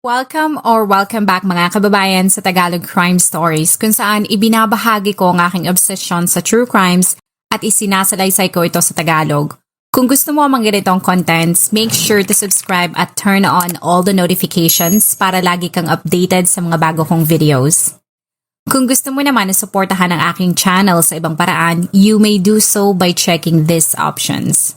Welcome back mga kababayan sa Tagalog Crime Stories kung saan ibinabahagi ko ang aking obsession sa true crimes at isinasalaysay ko ito sa Tagalog. Kung gusto mo ang mga ganitong contents, make sure to subscribe at turn on all the notifications para lagi kang updated sa mga bago kong videos. Kung gusto mo naman na suportahan ang aking channel sa ibang paraan, you may do so by checking these options.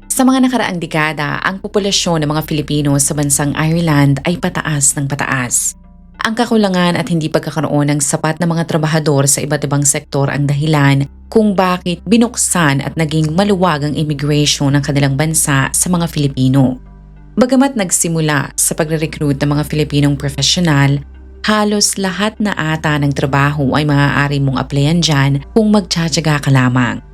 Sa mga nakaraang dekada, ang populasyon ng mga Filipino sa bansang Ireland ay pataas ng pataas. Ang kakulangan at hindi pagkakaroon ng sapat na mga trabahador sa iba't ibang sektor ang dahilan kung bakit binuksan at naging maluwag ang immigration ng kanilang bansa sa mga Filipino. Bagamat nagsimula sa pagre-recruit ng mga Filipinong profesional, halos lahat na ata ng trabaho ay maaari mong applyan dyan kung magtsatsaga ka lamang.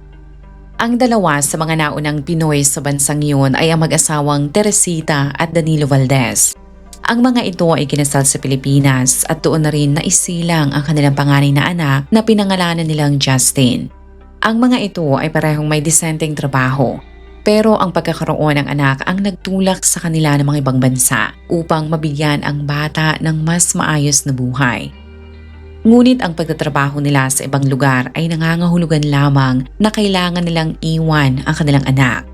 Ang dalawa sa mga naunang Pinoy sa bansang iyon ay ang mag-asawang Teresita at Danilo Valdez. Ang mga ito ay kinasal sa Pilipinas at doon na rin naisilang ang kanilang panganay na anak na pinangalanan nilang Justin. Ang mga ito ay parehong may disenteng trabaho, pero ang pagkakaroon ng anak ang nagtulak sa kanila ng mga ibang bansa upang mabigyan ang bata ng mas maayos na buhay. Ngunit ang pagtatrabaho nila sa ibang lugar ay nangangahulugan lamang na kailangan nilang iwan ang kanilang anak.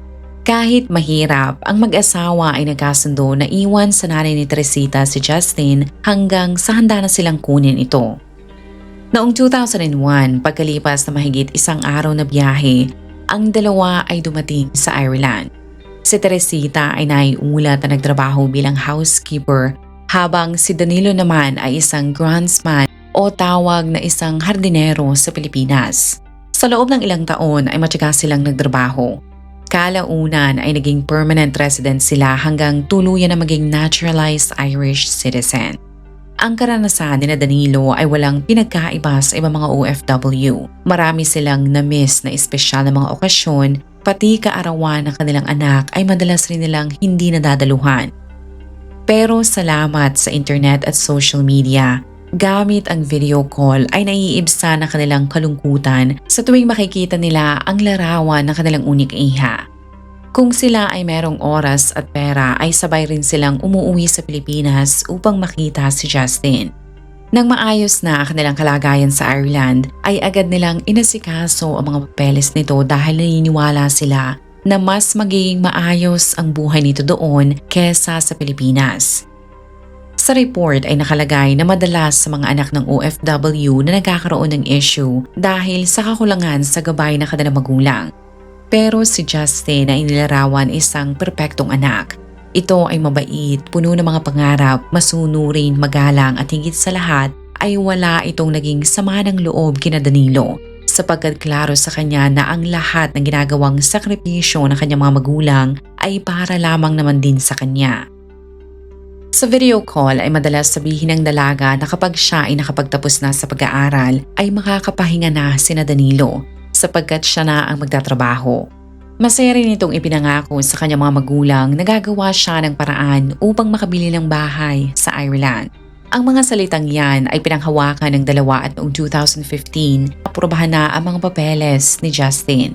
Kahit mahirap, ang mag-asawa ay nagkasundo na iwan sa nanay ni Teresita si Justin hanggang sa handa na silang kunin ito. Noong 2001, pagkalipas na mahigit isang araw na biyahe, ang dalawa ay dumating sa Ireland. Si Teresita ay naiulat na nagtrabaho bilang housekeeper habang si Danilo naman ay isang groundsman o tawag na isang hardinero sa Pilipinas. Sa loob ng ilang taon ay matyaga silang nagtrabaho. Kalaunan ay naging permanent resident sila hanggang tuluyan na maging naturalized Irish citizen. Ang karanasan ni Danilo ay walang pinagkaiba sa ibang mga OFW. Marami silang na-miss na espesyal na mga okasyon, pati kaarawan ng kanilang anak ay madalas rin nilang hindi nadadaluhan. Pero salamat sa internet at social media, gamit ang video call ay naiibsa na kanilang kalungkutan sa tuwing makikita nila ang larawan ng kanilang unik iha. Kung sila ay merong oras at pera ay sabay rin silang umuwi sa Pilipinas upang makita si Justin. Nang maayos na ang kanilang kalagayan sa Ireland ay agad nilang inasikaso ang mga papeles nito dahil naniniwala sila na mas magiging maayos ang buhay nito doon kesa sa Pilipinas. Sa report ay nakalagay na madalas sa mga anak ng OFW na nagkakaroon ng issue dahil sa kakulangan sa gabay ng kanilang magulang. Pero si Justin ay inilarawan isang perpektong anak. Ito ay mabait, puno ng mga pangarap, masunurin, magalang at higit sa lahat ay wala itong naging sama ng loob kina Danilo sapagkat klaro sa kanya na ang lahat ng ginagawang sakripisyo ng kanyang mga magulang ay para lamang naman din sa kanya. Sa video call ay madalas sabihin ng dalaga na kapag siya ay nakapagtapos na sa pag-aaral ay makakapahinga na sina Danilo sapagkat siya na ang magtatrabaho. Masaya rin itong ipinangako sa kanyang mga magulang na gagawa siya ng paraan upang makabili ng bahay sa Ireland. Ang mga salitang yan ay pinanghawakan ng dalawa at noong 2015 aprobahan na ang mga papeles ni Justin.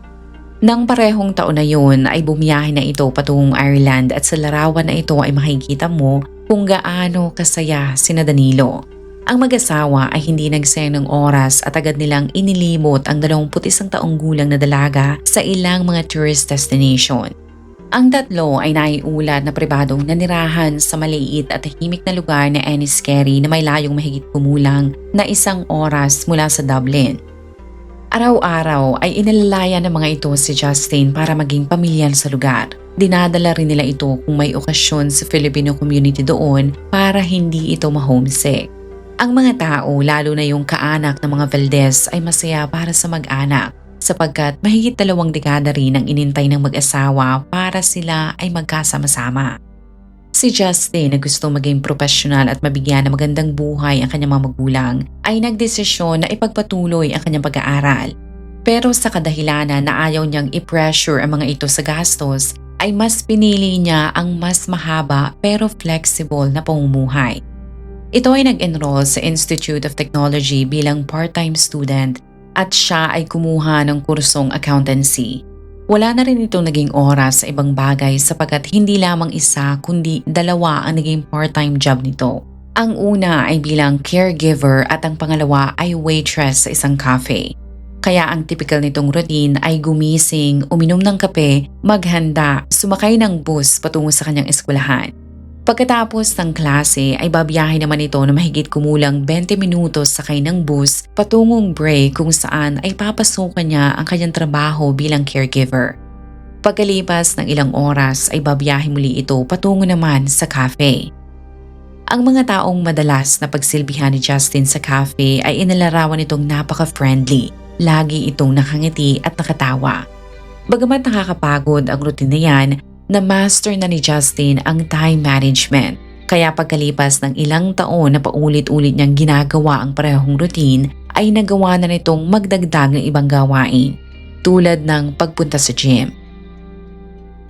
Nang parehong taon na yun ay bumiyahe na ito patungong Ireland at sa larawan na ito ay makikita mo kung gaano kasaya sina Danilo. Ang mag-asawa ay hindi nagsayang ng oras at agad nilang inilimot ang 21 taong gulang na dalaga sa ilang mga tourist destination. Ang tatlo ay naiulat na pribadong nanirahan sa maliit at tahimik na lugar na Enniskerry na may layong mahigit kumulang na 1 oras mula sa Dublin. Araw-araw ay inalalayan ng mga ito si Justin para maging pamilyar sa lugar. Dinadala rin nila ito kung may okasyon sa Filipino community doon para hindi ito ma-homesick. Ang mga tao, lalo na yung kaanak ng mga Valdez ay masaya para sa mag-anak sapagkat mahigit 2 dekada rin ang inintay ng mag-asawa para sila ay magkasama-sama. Si Justin na gusto maging profesional at mabigyan ng magandang buhay ang kanyang mga magulang ay nagdesisyon na ipagpatuloy ang kanyang pag-aaral. Pero sa kadahilanan na ayaw niyang i-pressure ang mga ito sa gastos ay mas pinili niya ang mas mahaba pero flexible na pamumuhay. Ito ay nag-enroll sa Institute of Technology bilang part-time student at siya ay kumuha ng kursong accountancy. Wala na rin itong naging oras sa ibang bagay sapagkat hindi lamang isa kundi dalawa ang naging part-time job nito. Ang una ay bilang caregiver at ang pangalawa ay waitress sa isang cafe. Kaya ang typical nitong routine ay gumising, uminom ng kape, maghanda, sumakay ng bus patungo sa kanyang eskwelahan. Pagkatapos ng klase ay babiyahe naman ito na mahigit kumulang 20 minutos sakay ng bus patungong break kung saan ay papasukan niya ang kanyang trabaho bilang caregiver. Pagkalipas ng ilang oras ay babiyahe muli ito patungo naman sa cafe. Ang mga taong madalas na pagsilbihan ni Justin sa cafe ay inalarawan itong napaka-friendly. Lagi itong nakangiti at nakatawa. Bagamat nakakapagod ang routine na yan, na-master na ni Justin ang time management. Kaya pagkalipas ng ilang taon na paulit-ulit niyang ginagawa ang parehong routine, ay nagawa na nitong magdagdag ng ibang gawain, tulad ng pagpunta sa gym.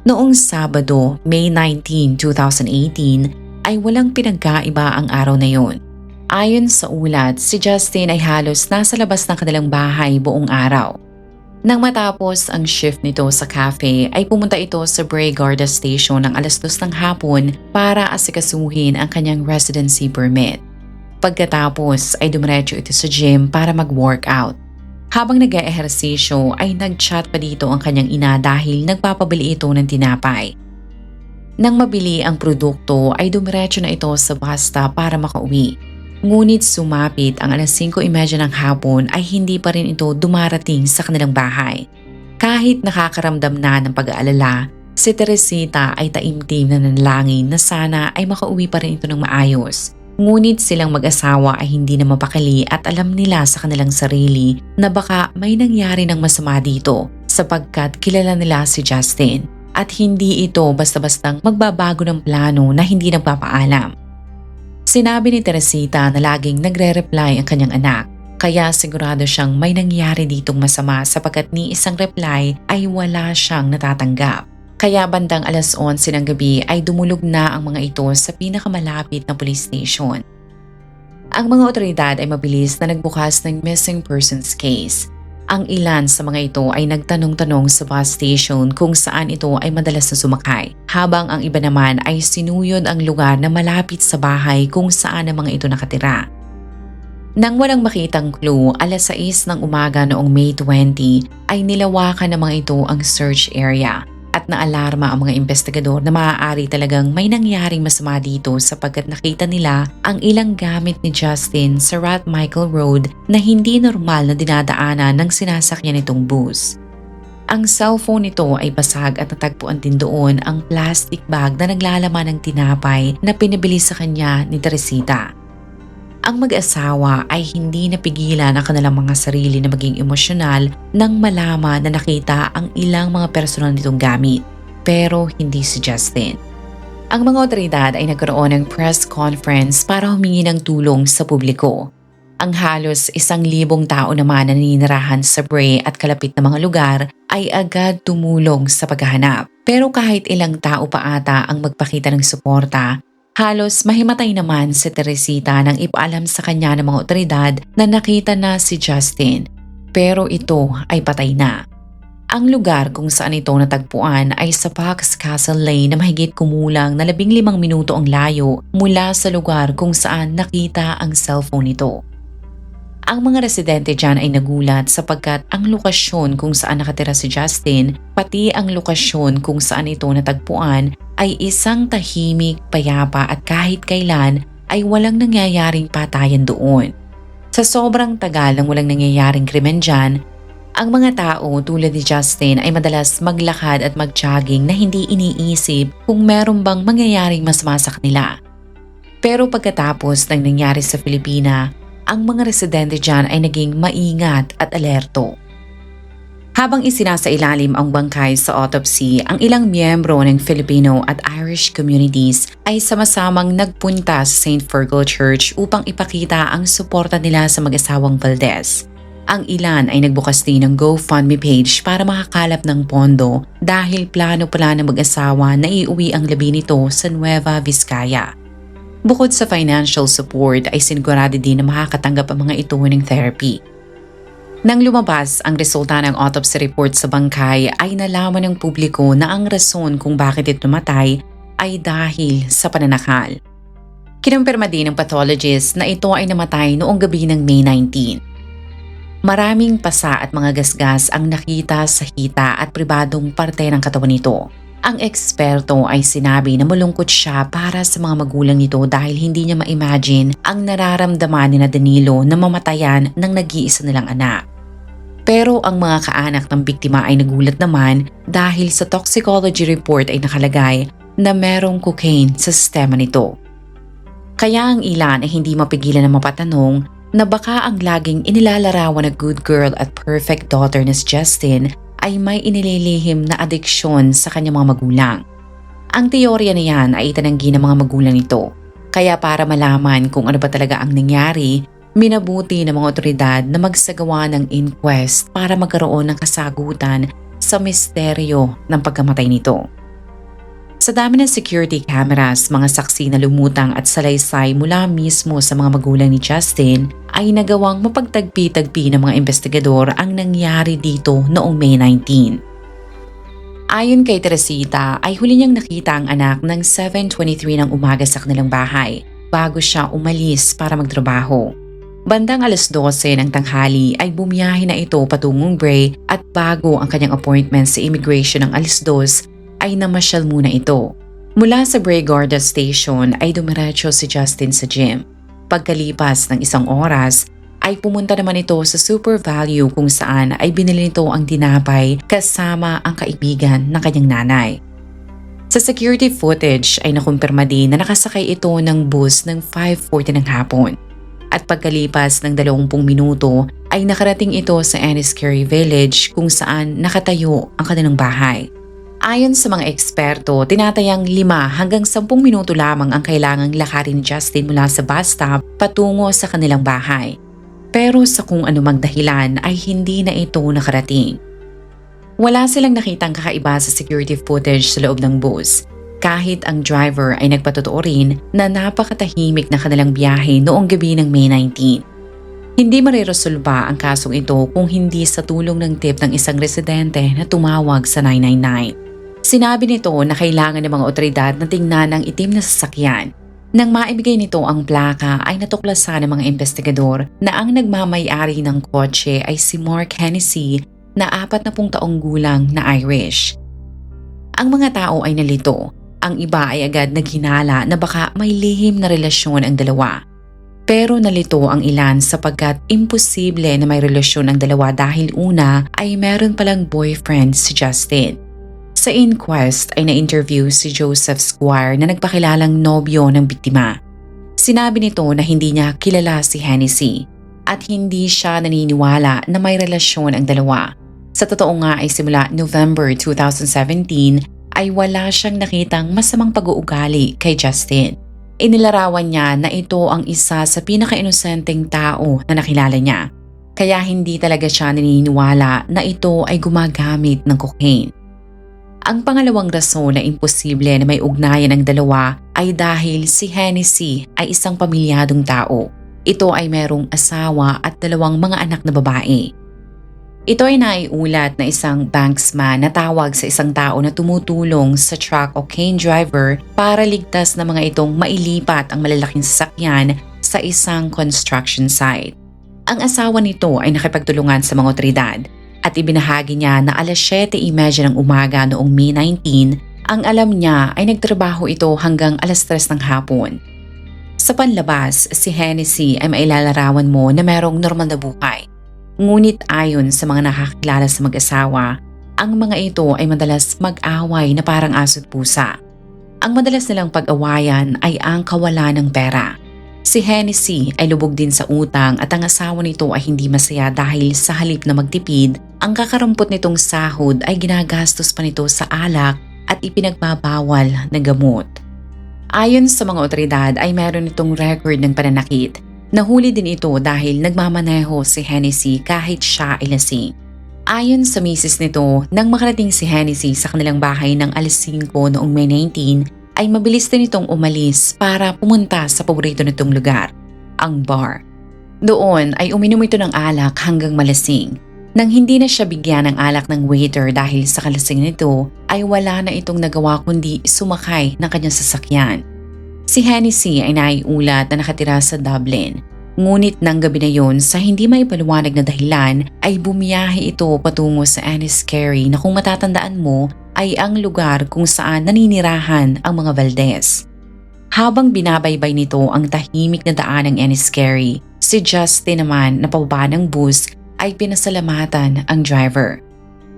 Noong Sabado, May 19, 2018, ay walang pinagkaiba ang araw na yon. Ayon sa ulat, si Justin ay halos nasa labas ng kanilang bahay buong araw. Nang matapos ang shift nito sa cafe ay pumunta ito sa Bray Garda Station ng alas 2 ng hapon para asikasuhin ang kanyang residency permit. Pagkatapos ay dumiretso ito sa gym para mag-workout. Habang nag-eehersisyo ay nag-chat pa dito ang kanyang ina dahil nagpapabili ito ng tinapay. Nang mabili ang produkto ay dumiretso na ito sa bus stop para makauwi. Ngunit sumapit ang alas 5:30 ng hapon ay hindi pa rin ito dumarating sa kanilang bahay. Kahit nakakaramdam na ng pag-aalala, si Teresita ay taimtim na nanalangin na sana ay makauwi pa rin ito ng maayos. Ngunit silang mag-asawa ay hindi na mapakali at alam nila sa kanilang sarili na baka may nangyari ng masama dito sapagkat kilala nila si Justin at hindi ito basta-bastang magbabago ng plano na hindi nagpapaalam. Sinabi ni Teresita na laging nagre-reply ang kanyang anak, kaya sigurado siyang may nangyari ditong masama sapagkat ni isang reply ay wala siyang natatanggap. Kaya bandang alas 11 ng gabi ay dumulog na ang mga ito sa pinakamalapit na police station. Ang mga otoridad ay mabilis na nagbukas ng missing persons case. Ang ilan sa mga ito ay nagtanong-tanong sa bus station kung saan ito ay madalas na sumakay, habang ang iba naman ay sinuyod ang lugar na malapit sa bahay kung saan ang mga ito nakatira. Nang walang makitang clue, alas 6 ng umaga noong May 20 ay nilawakan ng mga ito ang search area at naalarma ang mga investigador na maaari talagang may nangyaring masama dito sapagkat nakita nila ang ilang gamit ni Justin sa Rat Michael Road na hindi normal na dinadaanan ng sinasakyan nitong bus. Ang cellphone nito ay basag at natagpuan din doon ang plastic bag na naglalaman ng tinapay na pinabili sa kanya ni Teresita. Ang mag-asawa ay hindi napigilan ang kanilang mga sarili na maging emosyonal nang malaman na nakita ang ilang mga personal nitong gamit, pero hindi si Justin. Ang mga otoridad ay nagkaroon ng press conference para humingi ng tulong sa publiko. Ang halos 1,000 tao naman na naninirahan sa Bray at kalapit na mga lugar ay agad tumulong sa paghahanap. Pero kahit ilang tao pa ata ang magpakita ng suporta, halos mahimatay naman si Teresita nang ipaalam sa kanya ng mga otoridad na nakita na si Justin, pero ito ay patay na. Ang lugar kung saan ito natagpuan ay sa Fox Castle Lane na mahigit kumulang na 15 minuto ang layo mula sa lugar kung saan nakita ang cellphone nito. Ang mga residente dyan ay nagulat sapagkat ang lokasyon kung saan nakatira si Justin, pati ang lokasyon kung saan ito natagpuan ay isang tahimik, payapa at kahit kailan ay walang nangyayaring patayan doon. Sa sobrang tagal ng walang nangyayaring krimen dyan, ang mga tao tulad ni Justin ay madalas maglakad at mag-jogging na hindi iniisip kung meron bang mangyayaring masama sa kanila. Pero pagkatapos ng nangyari sa Pilipina, ang mga residente dyan ay naging maingat at alerto. Habang isinasailalim ang bangkay sa autopsy, ang ilang miyembro ng Filipino at Irish communities ay sama-samang nagpunta sa St. Virgo Church upang ipakita ang suporta nila sa mag-asawang Valdez. Ang ilan ay nagbukas din ng GoFundMe page para makakalap ng pondo dahil plano pala ng mag-asawa na iuwi ang labi nito sa Nueva Vizcaya. Bukod sa financial support ay sinigurado din na makakatanggap ang mga ito ng therapy. Nang lumabas ang resulta ng autopsy report sa bangkay ay nalaman ng publiko na ang rason kung bakit ito namatay ay dahil sa pananakal. Kinumpirma din ng pathologist na ito ay namatay noong gabi ng May 19. Maraming pasa at mga gasgas ang nakita sa hita at pribadong parte ng katawan nito. Ang eksperto ay sinabi na malungkot siya para sa mga magulang nito dahil hindi niya ma-imagine ang nararamdaman ni Danilo na mamatayan ng nag-iisa nilang anak. Pero ang mga kaanak ng biktima ay nagulat naman dahil sa toxicology report ay nakalagay na merong cocaine sa sistema nito. Kaya ang ilan ay hindi mapigilan na mapatanong na baka ang laging inilalarawan na good girl at perfect daughter na si Justin ay may inililihim na adiksyon sa kanyang mga magulang. Ang teorya na yan ay itinanggi ng mga magulang nito. Kaya para malaman kung ano ba talaga ang nangyari, minabuti ng mga otoridad na magsagawa ng inquest para magkaroon ng kasagutan sa misteryo ng pagkamatay nito. Sa dami ng security cameras, mga saksi na lumutang at salaysay mula mismo sa mga magulang ni Justin ay nagawang mapagtagpi-tagpi ng mga investigador ang nangyari dito noong May 19. Ayon kay Teresita ay huli niyang nakita ang anak ng 7:23 ng umaga sa kanilang bahay bago siya umalis para magtrabaho. Bandang 12:00 ng tanghali ay bumiyahe na ito patungong Bray at bago ang kanyang appointment sa immigration ng 2:00 ay namasyal muna ito. Mula sa Bray Garda Station ay dumiretso si Justin sa gym. Pagkalipas ng 1 oras ay pumunta naman ito sa Super Value kung saan ay binili nito ang tinapay kasama ang kaibigan ng kanyang nanay. Sa security footage ay nakumpirma din na nakasakay ito ng bus ng 5:40 ng hapon. At pagkalipas ng 20 minuto ay nakarating ito sa Enniskerry Village kung saan nakatayo ang kanilang bahay. Ayon sa mga eksperto, tinatayang 5 hanggang 10 minuto lamang ang kailangang lakarin ni Justin mula sa bus stop patungo sa kanilang bahay. Pero sa kung anumang dahilan ay hindi na ito nakarating. Wala silang nakitang kakaiba sa security footage sa loob ng bus. Kahit ang driver ay nagpatotoo rin na napakatahimik na kanilang biyahe noong gabi ng May 19. Hindi mariresolba ang kasong ito kung hindi sa tulong ng tip ng isang residente na tumawag sa 999. Sinabi nito na kailangan ng mga otoridad na tingnan ang itim na sasakyan. Nang maibigay nito ang plaka ay natuklasan ng mga investigador na ang nagmamay-ari ng kotse ay si Mark Hennessy na 40 taong gulang na Irish. Ang mga tao ay nalito. Ang iba ay agad naghinala na baka may lihim na relasyon ang dalawa. Pero nalito ang ilan sapagkat imposible na may relasyon ang dalawa dahil una ay meron palang boyfriend si Justin. Sa inquest ay na-interview si Joseph Squire na nagpakilalang nobyo ng biktima. Sinabi nito na hindi niya kilala si Hennessy at hindi siya naniniwala na may relasyon ang dalawa. Sa totoo nga ay simula November 2017 ay wala siyang nakitang masamang pag-uugali kay Justin. Inilarawan niya na ito ang isa sa pinaka-inosenteng tao na nakilala niya. Kaya hindi talaga siya naniniwala na ito ay gumagamit ng cocaine. Ang pangalawang rason na imposible na may ugnayan ang dalawa ay dahil si Hennessy ay isang pamilyadong tao. Ito ay merong asawa at 2 mga anak na babae. Ito ay naiulat na isang banksman na tawag sa isang tao na tumutulong sa truck o cane driver para ligtas na mga itong mailipat ang malalaking sasakyan sa isang construction site. Ang asawa nito ay nakipagtulungan sa mga otoridad at ibinahagi niya na 7:30 ng umaga noong May 19, ang alam niya ay nagtrabaho ito hanggang 3:00 ng hapon. Sa panlabas, si Hennessy ay mailalarawan mo na merong normal na buhay. Ngunit ayon sa mga nakakilala sa mag-asawa, ang mga ito ay madalas mag-away na parang aso't pusa. Ang madalas nilang pag-awayan ay ang kawalan ng pera. Si Hennessy ay lubog din sa utang at ang asawa nito ay hindi masaya dahil sa halip na magtipid, ang kakarampot nitong sahod ay ginagastos pa nito sa alak at ipinagbabawal na gamot. Ayon sa mga otoridad ay meron itong record ng pananakit. Nahuli din ito dahil nagmamaneho si Hennessy kahit siya ay lasing. Ayon sa misis nito, nang makarating si Hennessy sa kanilang bahay ng alas 5 noong May 19, ay mabilis din itong umalis para pumunta sa paborito nitong lugar, ang bar. Doon ay uminom ito ng alak hanggang malasing. Nang hindi na siya bigyan ng alak ng waiter dahil sa kalasing nito, ay wala na itong nagawa kundi sumakay ng kanyang sasakyan. Si Hennessy ay naiulat na nakatira sa Dublin. Ngunit nang gabi na yon, sa hindi may paliwanag na dahilan, ay bumiyahe ito patungo sa Enniskerry na kung matatandaan mo ay ang lugar kung saan naninirahan ang mga Valdez. Habang binabaybay nito ang tahimik na daan ng Enniskerry, si Justin naman na pababa ng bus ay pinasalamatan ang driver.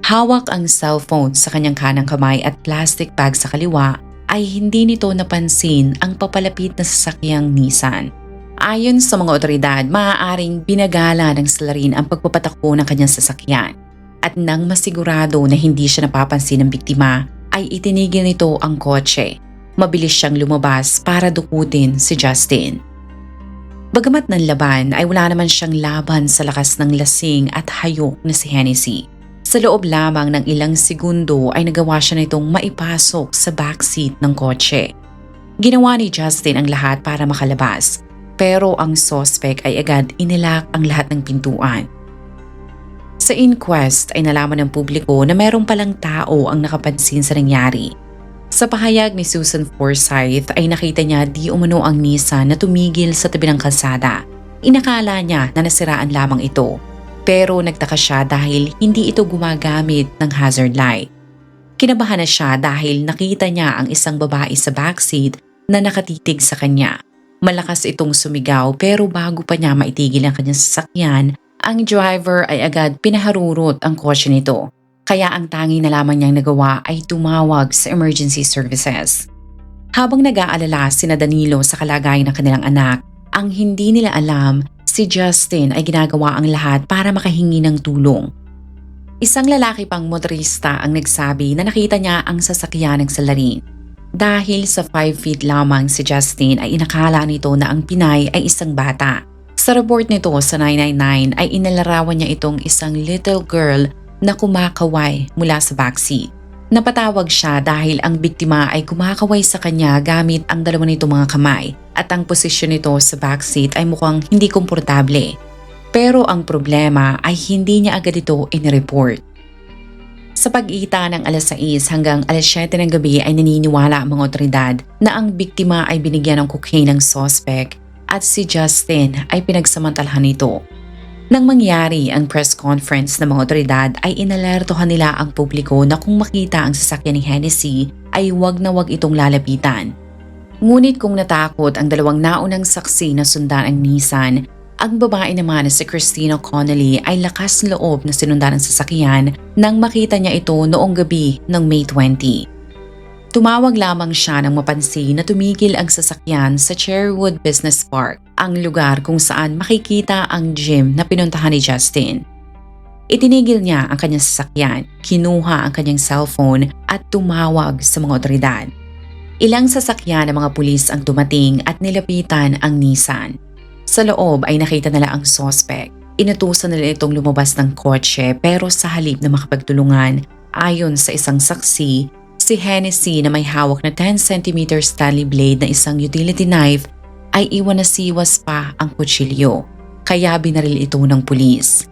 Hawak ang cellphone sa kanyang kanang kamay at plastic bag sa kaliwa, ay hindi nito napansin ang papalapit na sasakyang Nissan. Ayon sa mga otoridad, maaaring binagala ng salarin ang pagpapatakbo ng kanyang sasakyan. At nang masigurado na hindi siya napapansin ng biktima, ay itinigil nito ang kotse. Mabilis siyang lumabas para dukutin si Justin. Bagamat nanlaban ay wala naman siyang laban sa lakas ng lasing at hayok na si Hennessy. Sa loob lamang ng ilang segundo ay nagawa siya nitong maipasok sa backseat ng kotse. Ginawa ni Justin ang lahat para makalabas. Pero ang suspect ay agad inilak ang lahat ng pintuan. Sa inquest ay nalaman ng publiko na merong palang tao ang nakapansin sa nangyari. Sa pahayag ni Susan Forsyth ay nakita niya di umano ang Nissan na tumigil sa tabi ng kalsada. Inakala niya na nasiraan lamang ito. Pero nagtaka siya dahil hindi ito gumagamit ng hazard light. Kinabahan na siya dahil nakita niya ang isang babae sa backseat na nakatitig sa kanya. Malakas itong sumigaw pero bago pa niya maitigil ang kanyang sasakyan, ang driver ay agad pinaharurot ang kotse nito. Kaya ang tanging na lamang niyang nagawa ay tumawag sa emergency services. Habang nag-aalala sina Danilo sa kalagayan ng kanilang anak, ang hindi nila alam, si Justin ay ginagawa ang lahat para makahingi ng tulong. Isang lalaki pang motorista ang nagsabi na nakita niya ang sasakyan ng salarin. Dahil sa 5 feet lamang si Justin ay inakala nito na ang Pinay ay isang bata. Sa report nito sa 999 ay inalarawan niya itong isang little girl na kumakaway mula sa backseat. Napatawag siya dahil ang biktima ay kumakaway sa kanya gamit ang dalawa nitong mga kamay at ang posisyon nito sa backseat ay mukhang hindi komportable. Pero ang problema ay hindi niya agad ito inireport. Sa pag-iita ng alas 6 hanggang alas 7 ng gabi ay naniniwala ang mga otoridad na ang biktima ay binigyan ng cocaine ng suspect at si Justin ay pinagsamantalahan nito. Nang mangyari ang press conference ng mga otoridad ay inalertohan nila ang publiko na kung makita ang sasakyan ni Hennessy ay wag na wag itong lalapitan. Ngunit kung natakot ang dalawang naunang saksi na sundan ang Nissan, ang babae naman na si Christina Connolly ay lakas loob na sinundan ang sasakyan nang makita niya ito noong gabi ng May 20. Tumawag lamang siya nang mapansin na tumigil ang sasakyan sa Cherrywood Business Park, ang lugar kung saan makikita ang gym na pinuntahan ni Justin. Itinigil niya ang kanyang sasakyan, kinuha ang kanyang cellphone at tumawag sa mga otoridad. Ilang sasakyan ng mga pulis ang dumating at nilapitan ang Nissan. Sa loob ay nakita nila ang suspect. Inutusan nila itong lumabas ng kotse pero sa halip na makapagtulungan, ayon sa isang saksi, si Hennessy na may hawak na 10 cm Stanley blade na isang utility knife ay iwan na siwas pa ang kutsilyo. Kaya binaril ito ng pulis.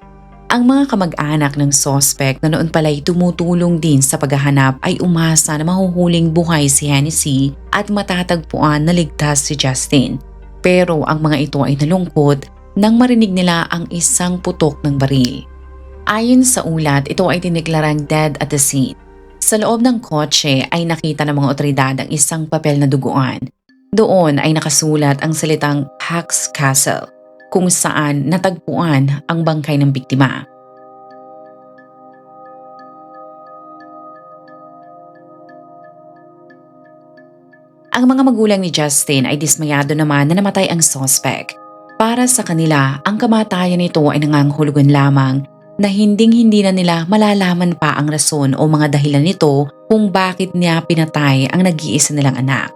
Ang mga kamag-anak ng suspect na noon pala'y tumutulong din sa paghahanap ay umasa na mahuhuling buhay si Hennessy at matatagpuan na ligtas si Justin. Pero ang mga ito ay nalungkot nang marinig nila ang isang putok ng baril. Ayon sa ulat, ito ay tineklarang dead at the scene. Sa loob ng kotse ay nakita ng mga otoridad ang isang papel na duguan. Doon ay nakasulat ang salitang Pax Castle, kung saan natagpuan ang bangkay ng biktima. Ang mga magulang ni Justin ay dismayado naman na namatay ang suspect. Para sa kanila, ang kamatayan nito ay nangangahulugan lamang na hinding-hindi na nila malalaman pa ang rason o mga dahilan nito kung bakit niya pinatay ang nag-iisa nilang anak.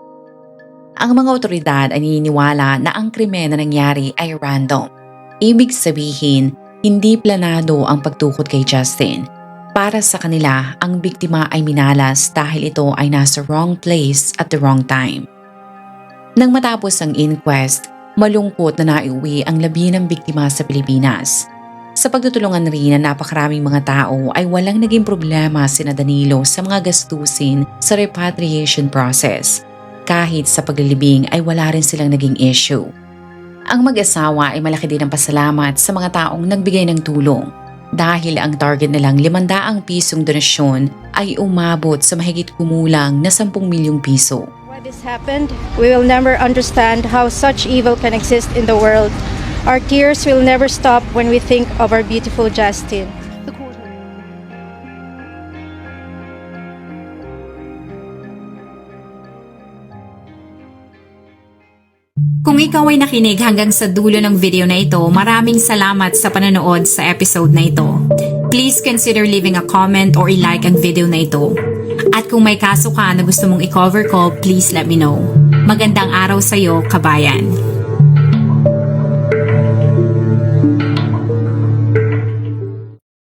Ang mga otoridad ay naniniwala na ang krimen na nangyari ay random. Ibig sabihin, hindi planado ang pagtukod kay Justin. Para sa kanila, ang biktima ay minalas dahil ito ay nasa wrong place at the wrong time. Nang matapos ang inquest, malungkot na naiuwi ang labi ng biktima sa Pilipinas. Sa pagtutulungan rin ng napakaraming mga tao ay walang naging problema sina Danilo sa mga gastusin sa repatriation process. Kahit sa paglilibing ay wala rin silang naging issue. Ang mag-asawa ay malaki din ang pasalamat sa mga taong nagbigay ng tulong dahil ang target nilang 500 pisong donasyon ay umabot sa mahigit kumulang na 10 milyong piso. Why this happened, we will never understand how such evil can exist in the world. Our tears will never stop when we think of our beautiful Justin. Kung ikaw ay nakinig hanggang sa dulo ng video na ito, maraming salamat sa panonood sa episode na ito. Please consider leaving a comment or i-like ang video na ito. At kung may kaso ka na gusto mong i-cover ko, please let me know. Magandang araw sa iyo, kabayan.